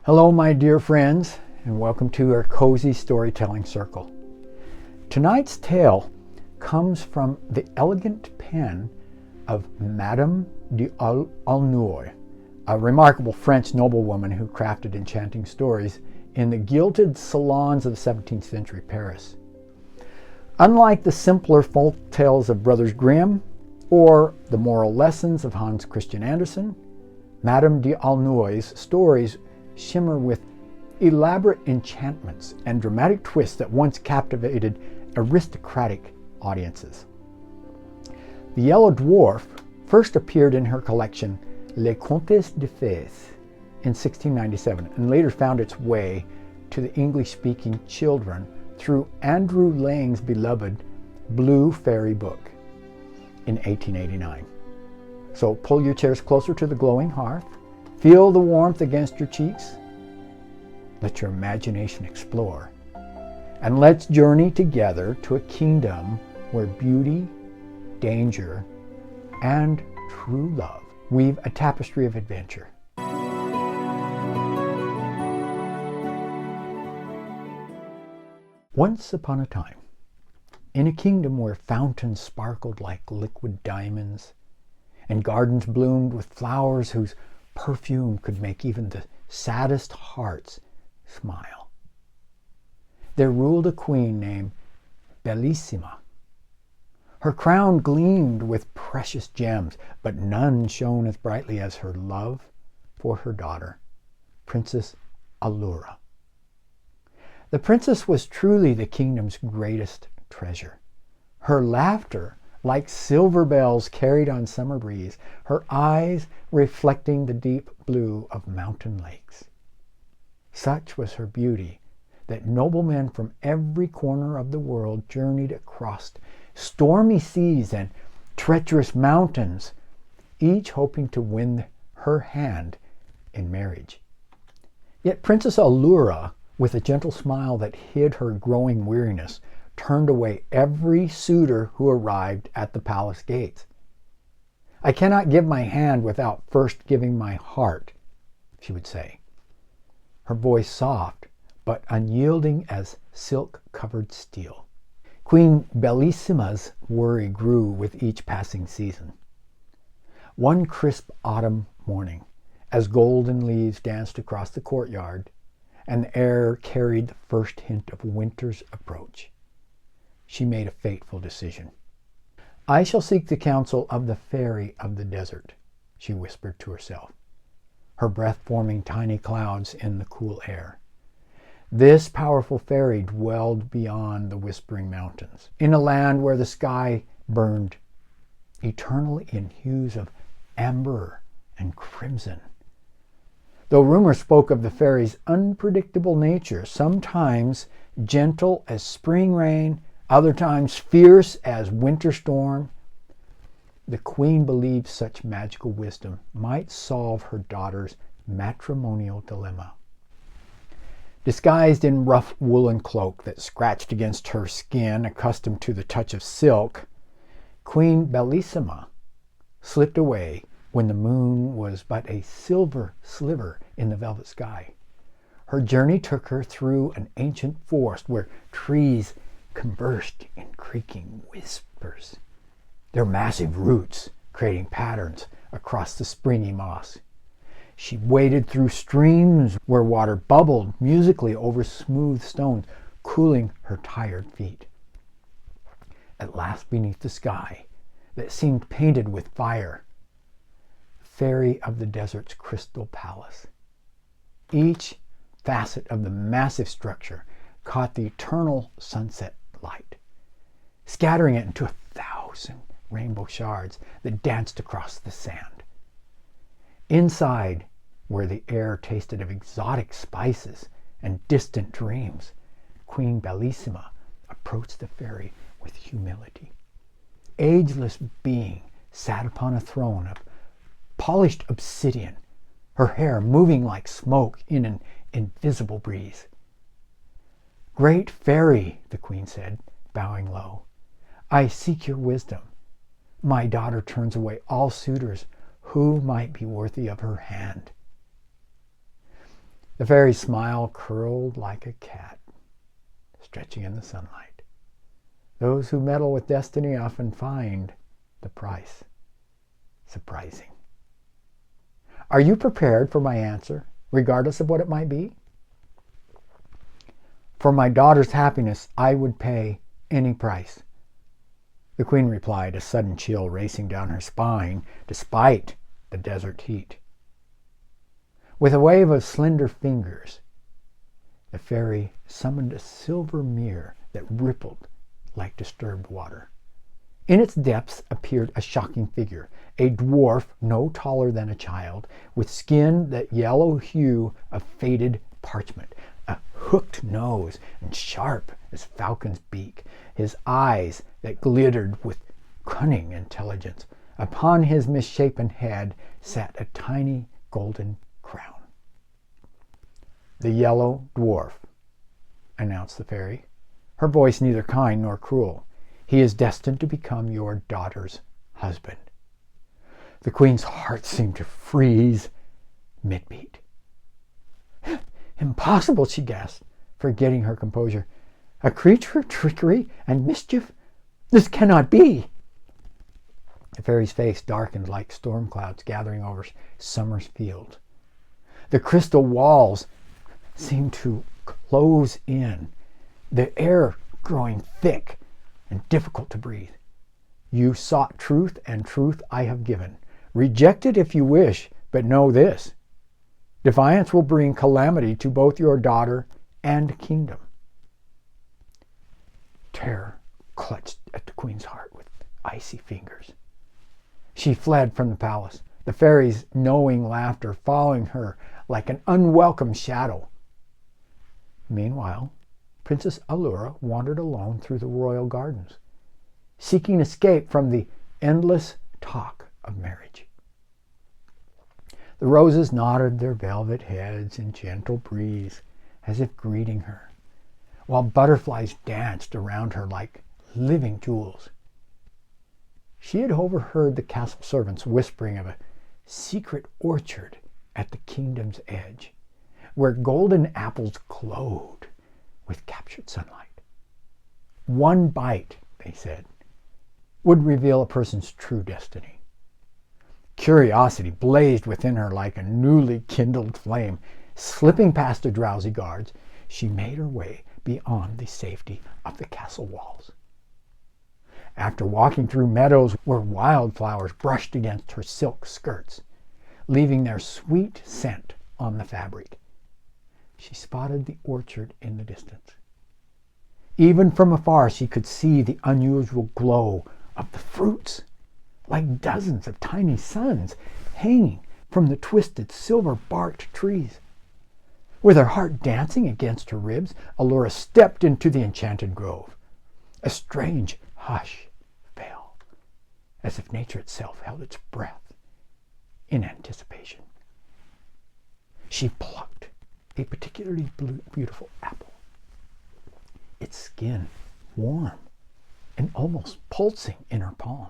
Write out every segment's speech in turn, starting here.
Hello, my dear friends, and welcome to our cozy storytelling circle. Tonight's tale comes from the elegant pen of Madame d'Aulnoy, a remarkable French noblewoman who crafted enchanting stories in the gilded salons of 17th century Paris. Unlike the simpler folk tales of Brothers Grimm or the moral lessons of Hans Christian Andersen, Madame d'Aulnoy's stories shimmer with elaborate enchantments and dramatic twists that once captivated aristocratic audiences. The Yellow Dwarf first appeared in her collection Les Contes de Fées in 1697 and later found its way to the English-speaking children through Andrew Lang's beloved Blue Fairy book in 1889. So pull your chairs closer to the glowing hearth, feel the warmth against your cheeks, let your imagination explore, and let's journey together to a kingdom where beauty, danger, and true love weave a tapestry of adventure. Once upon a time, in a kingdom where fountains sparkled like liquid diamonds, and gardens bloomed with flowers whose perfume could make even the saddest hearts smile, there ruled a queen named Bellissima. Her crown gleamed with precious gems, but none shone as brightly as her love for her daughter, Princess Allura. The princess was truly the kingdom's greatest treasure. Her laughter, like silver bells carried on summer breeze, her eyes reflecting the deep blue of mountain lakes. Such was her beauty that noblemen from every corner of the world journeyed across stormy seas and treacherous mountains, each hoping to win her hand in marriage. Yet Princess Allura, with a gentle smile that hid her growing weariness, turned away every suitor who arrived at the palace gates. "I cannot give my hand without first giving my heart," she would say, her voice soft but unyielding as silk-covered steel. Queen Bellissima's worry grew with each passing season. One crisp autumn morning, as golden leaves danced across the courtyard, and the air carried the first hint of winter's approach, she made a fateful decision. "I shall seek the counsel of the fairy of the desert," she whispered to herself, her breath forming tiny clouds in the cool air. This powerful fairy dwelled beyond the whispering mountains, in a land where the sky burned eternally in hues of amber and crimson. Though rumor spoke of the fairy's unpredictable nature, sometimes gentle as spring rain, other times fierce as winter storm, the queen believed such magical wisdom might solve her daughter's matrimonial dilemma. Disguised in rough woolen cloak that scratched against her skin, accustomed to the touch of silk, Queen Bellissima slipped away when the moon was but a silver sliver in the velvet sky. Her journey took her through an ancient forest where trees conversed in creaking whispers, their massive roots creating patterns across the springy moss. She waded through streams where water bubbled musically over smooth stones, cooling her tired feet. At last, beneath the sky that seemed painted with fire, fairy of the desert's crystal palace. Each facet of the massive structure caught the eternal sunset light, scattering it into 1,000 rainbow shards that danced across the sand. Inside, where the air tasted of exotic spices and distant dreams, Queen Bellissima approached the fairy with humility. Ageless being sat upon a throne of polished obsidian, her hair moving like smoke in an invisible breeze. "Great fairy," the queen said, bowing low, "I seek your wisdom. My daughter turns away all suitors who might be worthy of her hand." The fairy's smile curled like a cat, stretching in the sunlight. Those who meddle with destiny often find the price surprising. Are you prepared for my answer, regardless of what it might be? For my daughter's happiness, I would pay any price. The queen replied, a sudden chill racing down her spine despite the desert heat. With a wave of slender fingers, the fairy summoned a silver mirror that rippled like disturbed water. In its depths appeared a shocking figure, a dwarf no taller than a child, with skin that yellow hue of faded parchment, a hooked nose and sharp as falcon's beak, his eyes that glittered with cunning intelligence. Upon his misshapen head sat a tiny golden crown. The Yellow Dwarf, announced the fairy, her voice neither kind nor cruel. He is destined to become your daughter's husband. The queen's heart seemed to freeze mid-beat. Impossible, she gasped, forgetting her composure. A creature of trickery and mischief? This cannot be. The fairy's face darkened like storm clouds gathering over summer's field. The crystal walls seemed to close in, the air growing thick and difficult to breathe. You sought truth, and truth I have given. Reject it if you wish, but know this. Defiance will bring calamity to both your daughter and kingdom. Terror clutched at the queen's heart with icy fingers. She fled from the palace, the fairy's knowing laughter following her like an unwelcome shadow. Meanwhile, Princess Allura wandered alone through the royal gardens, seeking escape from the endless talk of marriage. The roses nodded their velvet heads in gentle breeze as if greeting her, while butterflies danced around her like living jewels. She had overheard the castle servants whispering of a secret orchard at the kingdom's edge, where golden apples glowed with captured sunlight. One bite, they said, would reveal a person's true destiny. Curiosity blazed within her like a newly kindled flame. Slipping past the drowsy guards, she made her way beyond the safety of the castle walls. After walking through meadows where wildflowers brushed against her silk skirts, leaving their sweet scent on the fabric, she spotted the orchard in the distance. Even from afar, she could see the unusual glow of the fruits, like dozens of tiny suns hanging from the twisted silver-barked trees. With her heart dancing against her ribs, Allura stepped into the enchanted grove. A strange hush fell, as if nature itself held its breath in anticipation. She plucked a particularly beautiful apple, its skin warm and almost pulsing in her palm.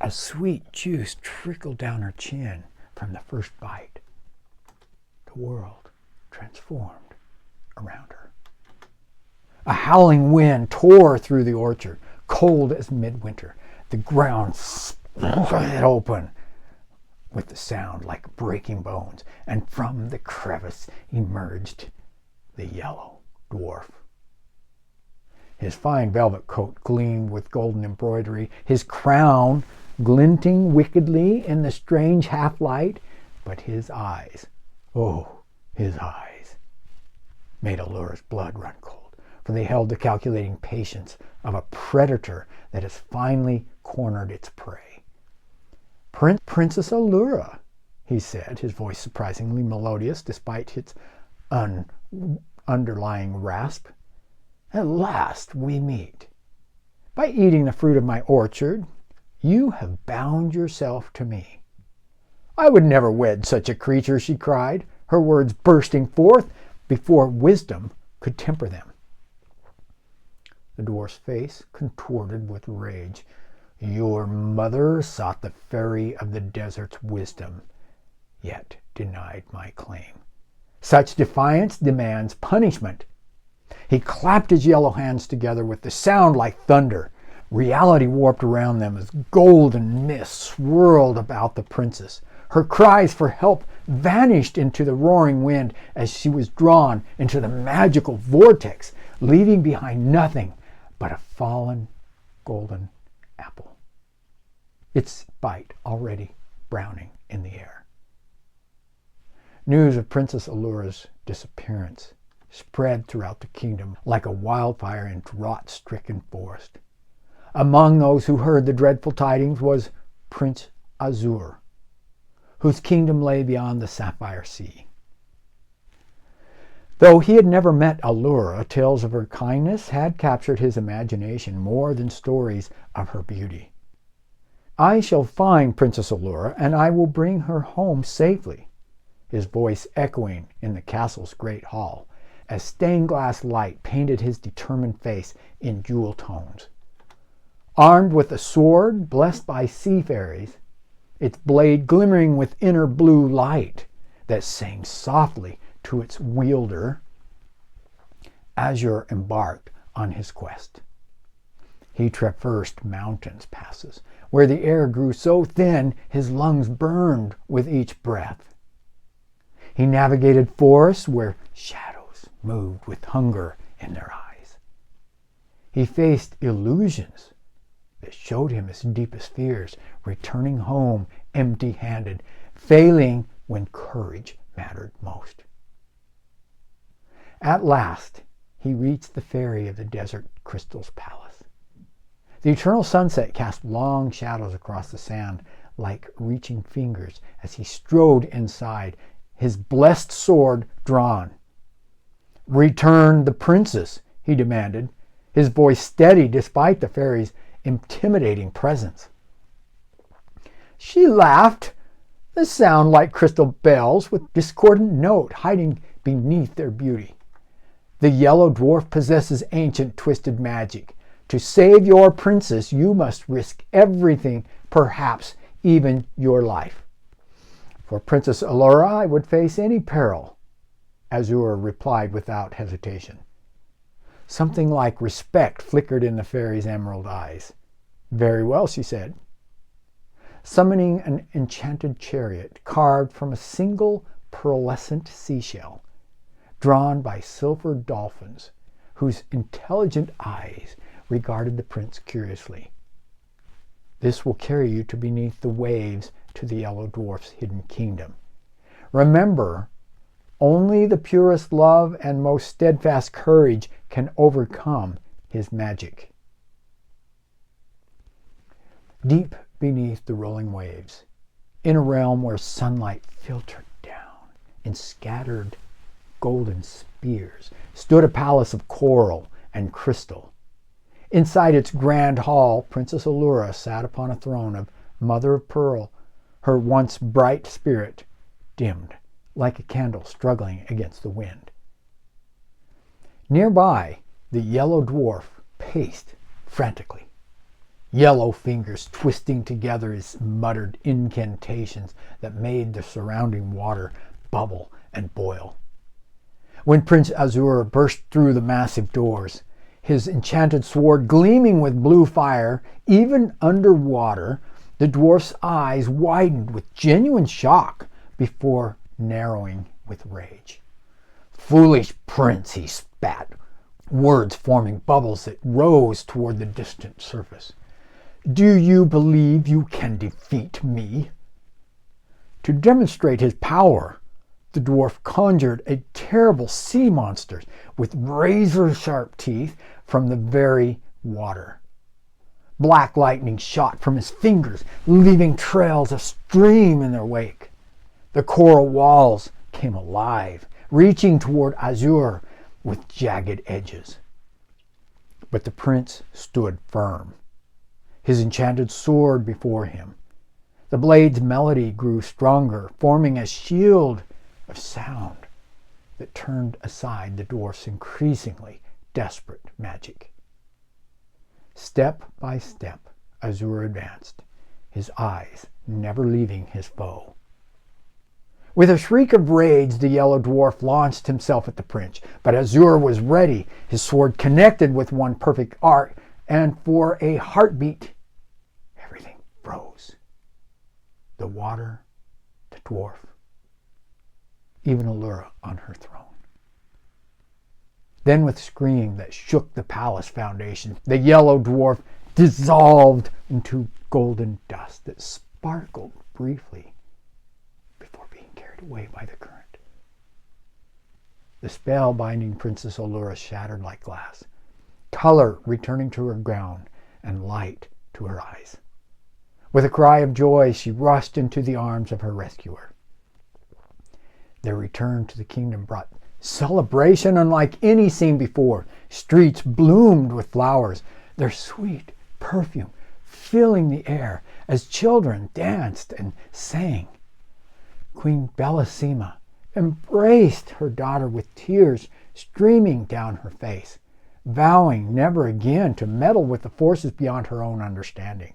A sweet juice trickled down her chin from the first bite. The world transformed around her. A howling wind tore through the orchard, cold as midwinter. The ground split open with the sound like breaking bones, and from the crevice emerged the Yellow Dwarf. His fine velvet coat gleamed with golden embroidery, his crown glinting wickedly in the strange half-light, but his eyes, oh, his eyes, made Allura's blood run cold, for they held the calculating patience of a predator that has finally cornered its prey. Princess Allura, he said, his voice surprisingly melodious despite its underlying rasp. At last we meet. By eating the fruit of my orchard, you have bound yourself to me. I would never wed such a creature, she cried, her words bursting forth before wisdom could temper them. The dwarf's face contorted with rage. Your mother sought the fairy of the desert's wisdom, yet denied my claim. Such defiance demands punishment. He clapped his yellow hands together with the sound like thunder. Reality warped around them as golden mist swirled about the princess. Her cries for help vanished into the roaring wind as she was drawn into the magical vortex, leaving behind nothing but a fallen golden apple, its bite already browning in the air. News of Princess Allura's disappearance spread throughout the kingdom like a wildfire in drought-stricken forest. Among those who heard the dreadful tidings was Prince Azur, whose kingdom lay beyond the Sapphire Sea. Though he had never met Allura, tales of her kindness had captured his imagination more than stories of her beauty. "I shall find Princess Allura, and I will bring her home safely," his voice echoing in the castle's great hall, as stained glass light painted his determined face in jewel tones. Armed with a sword blessed by sea fairies, its blade glimmering with inner blue light that sang softly to its wielder, Azur embarked on his quest. He traversed mountains passes, where the air grew so thin his lungs burned with each breath. He navigated forests where shadows moved with hunger in their eyes. He faced illusions that showed him his deepest fears, returning home empty-handed, failing when courage mattered most. At last, he reached the ferry of the Desert Crystal's palace. The eternal sunset cast long shadows across the sand like reaching fingers as he strode inside, his blessed sword drawn. "Return the princess," he demanded, his voice steady despite the fairy's intimidating presence. She laughed, the sound like crystal bells with discordant note hiding beneath their beauty. "The Yellow Dwarf possesses ancient twisted magic. To save your princess, you must risk everything, perhaps even your life." "For Princess Allura, I would face any peril," Azur replied without hesitation. Something like respect flickered in the fairy's emerald eyes. "Very well," she said. Summoning an enchanted chariot carved from a single pearlescent seashell, drawn by silver dolphins, whose intelligent eyes regarded the prince curiously. "This will carry you to beneath the waves to the Yellow Dwarf's hidden kingdom. Remember, only the purest love and most steadfast courage can overcome his magic." Deep beneath the rolling waves, in a realm where sunlight filtered down in scattered golden spears, stood a palace of coral and crystal. Inside its grand hall, Princess Allura sat upon a throne of mother of pearl, her once bright spirit dimmed like a candle struggling against the wind. Nearby, the Yellow Dwarf paced frantically, yellow fingers twisting together his muttered incantations that made the surrounding water bubble and boil. When Prince Azur burst through the massive doors, his enchanted sword gleaming with blue fire, even underwater, the dwarf's eyes widened with genuine shock before narrowing with rage. "Foolish prince," he spat, words forming bubbles that rose toward the distant surface. "Do you believe you can defeat me?" To demonstrate his power, the dwarf conjured a terrible sea monster with razor-sharp teeth from the very water. Black lightning shot from his fingers, leaving trails of steam in their wake. The coral walls came alive, reaching toward Azur with jagged edges. But the prince stood firm, his enchanted sword before him. The blade's melody grew stronger, forming a shield of sound that turned aside the dwarf's increasingly desperate magic. Step by step, Azur advanced, his eyes never leaving his foe. With a shriek of rage, the Yellow Dwarf launched himself at the prince, but Azur was ready, his sword connected with one perfect arc, and for a heartbeat, everything froze. The water, the dwarf, even Allura on her throne. Then with a scream that shook the palace foundation, the Yellow Dwarf dissolved into golden dust that sparkled briefly before being carried away by the current. The spell binding Princess Allura shattered like glass, color returning to her gown and light to her eyes. With a cry of joy, she rushed into the arms of her rescuer. Their return to the kingdom brought celebration unlike any seen before. Streets bloomed with flowers, their sweet perfume filling the air as children danced and sang. Queen Bellissima embraced her daughter with tears streaming down her face, vowing never again to meddle with the forces beyond her own understanding.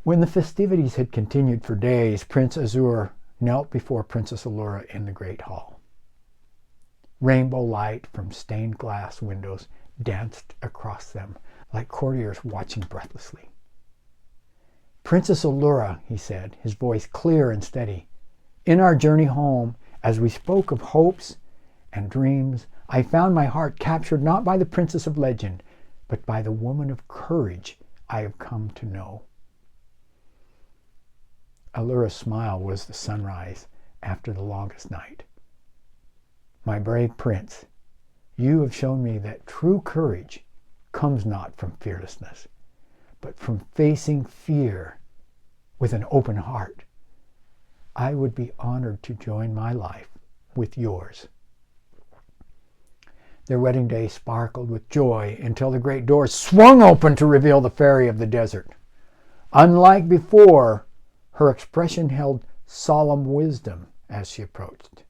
When the festivities had continued for days, Prince Azur knelt before Princess Allura in the great hall. Rainbow light from stained glass windows danced across them like courtiers watching breathlessly. "Princess Allura," he said, his voice clear and steady, "in our journey home, as we spoke of hopes and dreams, I found my heart captured not by the princess of legend, but by the woman of courage I have come to know." Allura's smile was the sunrise after the longest night. "My brave prince, you have shown me that true courage comes not from fearlessness, but from facing fear with an open heart. I would be honored to join my life with yours." Their wedding day sparkled with joy until the great doors swung open to reveal the fairy of the desert. Unlike before, her expression held solemn wisdom as she approached.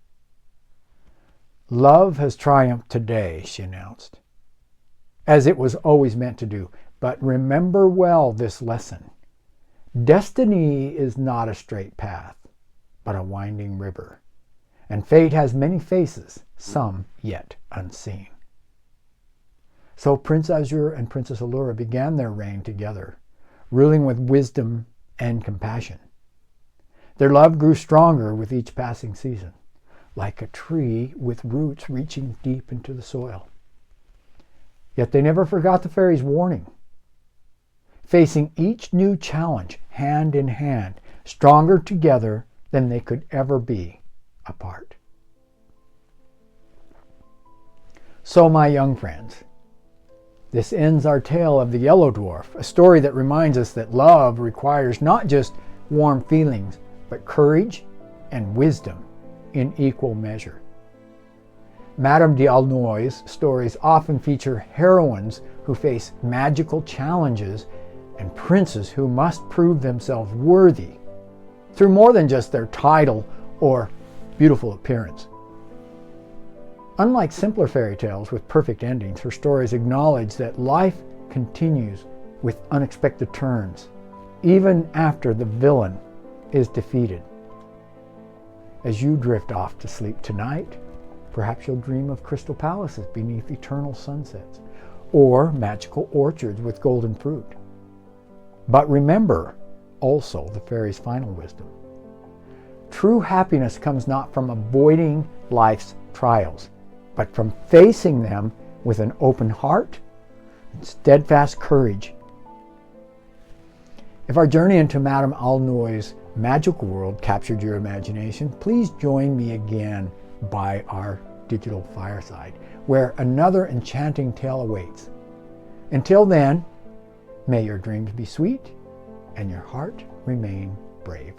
"Love has triumphed today," she announced, "as it was always meant to do. But remember well this lesson. Destiny is not a straight path, but a winding river, and fate has many faces, some yet unseen." So Prince Azur and Princess Allura began their reign together, ruling with wisdom and compassion. Their love grew stronger with each passing season, like a tree with roots reaching deep into the soil. Yet they never forgot the fairy's warning. Facing each new challenge hand in hand, stronger together than they could ever be apart. So, my young friends, this ends our tale of the Yellow Dwarf, a story that reminds us that love requires not just warm feelings, but courage and wisdom in equal measure. Madame d'Aulnoy's stories often feature heroines who face magical challenges and princes who must prove themselves worthy through more than just their title or beautiful appearance. Unlike simpler fairy tales with perfect endings, her stories acknowledge that life continues with unexpected turns, even after the villain is defeated. As you drift off to sleep tonight, perhaps you'll dream of crystal palaces beneath eternal sunsets, or magical orchards with golden fruit. But remember also the fairy's final wisdom. True happiness comes not from avoiding life's trials, but from facing them with an open heart and steadfast courage. If our journey into Madame Aulnoy's magical world captured your imagination, please join me again by our digital fireside, where another enchanting tale awaits. Until then, may your dreams be sweet and your heart remain brave.